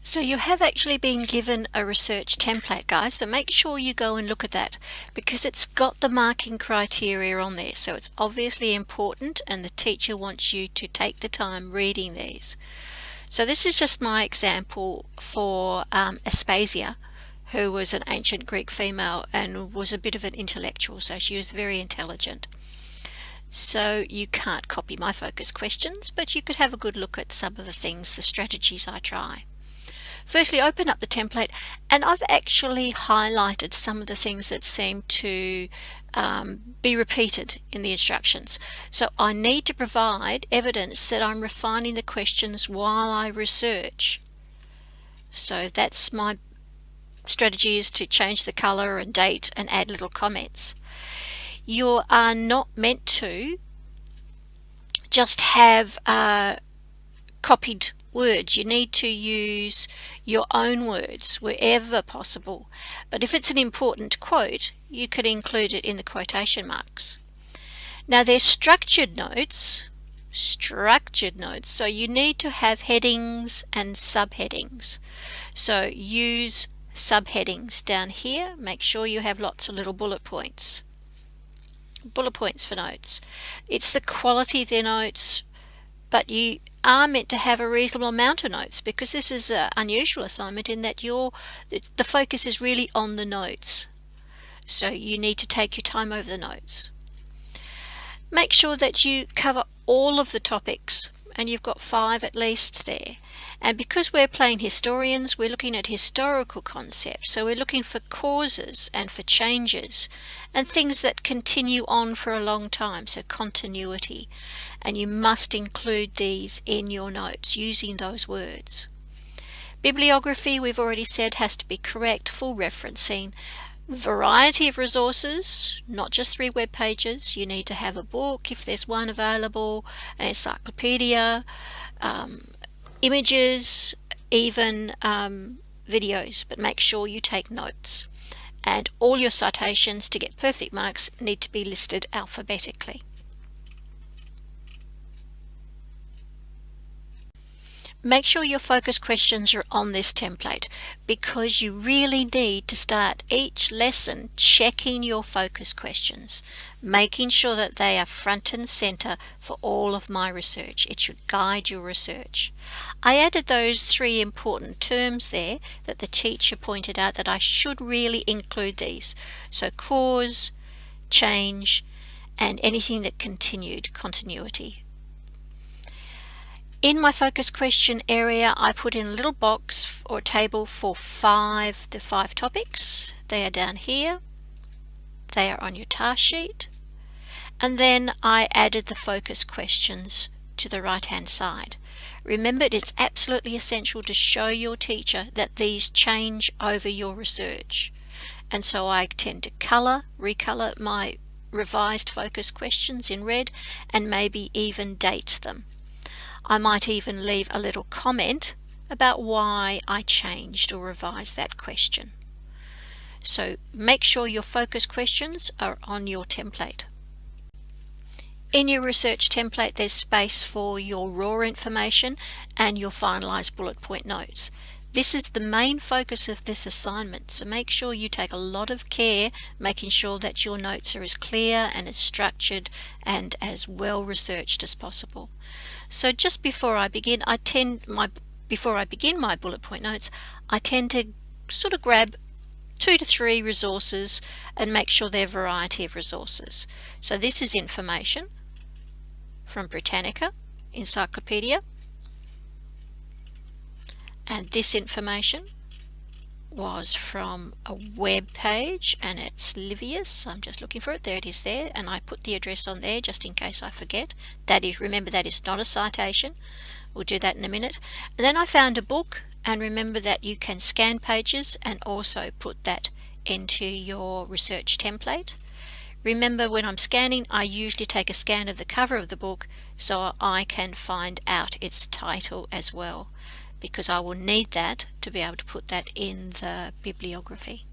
So you have actually been given a research template, guys, so make sure you go and look at that because it's got the marking criteria on there. So it's obviously important and the teacher wants you to take the time reading these. So this is just my example for Aspasia, who was an ancient Greek female and was a bit of an intellectual, so she was very intelligent. So you can't copy my focus questions, but you could have a good look at some of the things, the strategies I try. Firstly, open up the template, and I've actually highlighted some of the things that seem to be repeated in the instructions. So I need to provide evidence that I'm refining the questions while I research. So that's my strategy, is to change the color and date and add little comments. You are not meant to just have copied words. You need to use your own words wherever possible. But if it's an important quote, you could include it in the quotation marks. Now there's structured notes, so you need to have headings and subheadings. So use subheadings down here. Make sure you have lots of little bullet points. Bullet points for notes. It's the quality of their notes, but you are meant to have a reasonable amount of notes because this is an unusual assignment in that the focus is really on the notes. So you need to take your time over the notes. Make sure that you cover all of the topics, and you've got 5 at least there. And because we're playing historians, we're looking at historical concepts. So we're looking for causes and for changes and things that continue on for a long time, so continuity. And you must include these in your notes using those words. Bibliography, we've already said, has to be correct, full referencing. Variety of resources, not just 3 web pages. You need to have a book if there's one available, an encyclopedia, images, even videos, but make sure you take notes. And all your citations to get perfect marks need to be listed alphabetically. Make sure your focus questions are on this template because you really need to start each lesson checking your focus questions, making sure that they are front and center for all of my research. It should guide your research. I added those 3 important terms there that the teacher pointed out that I should really include these. So cause, change, and anything that continued, continuity. In my focus question area, I put in a little box or table for the 5 topics. They are down here. They are on your task sheet. And then I added the focus questions to the right-hand side. Remember, it's absolutely essential to show your teacher that these change over your research. And so I tend to recolor my revised focus questions in red and maybe even date them. I might even leave a little comment about why I changed or revised that question. So make sure your focus questions are on your template. In your research template, there's space for your raw information and your finalized bullet point notes. This is the main focus of this assignment, so make sure you take a lot of care making sure that your notes are as clear and as structured and as well researched as possible. So just before I begin, my bullet point notes, I tend to sort of grab 2 to 3 resources and make sure they're a variety of resources. So this is information from Britannica Encyclopedia, and this information was from a web page and it's Livius. I'm just looking for it. There it is there, and I put the address on there just in case I forget. Remember, that is not a citation. We'll do that in a minute. And then I found a book, and remember that you can scan pages and also put that into your research template. Remember, when I'm scanning, I usually take a scan of the cover of the book so I can find out its title as well, because I will need that to be able to put that in the bibliography.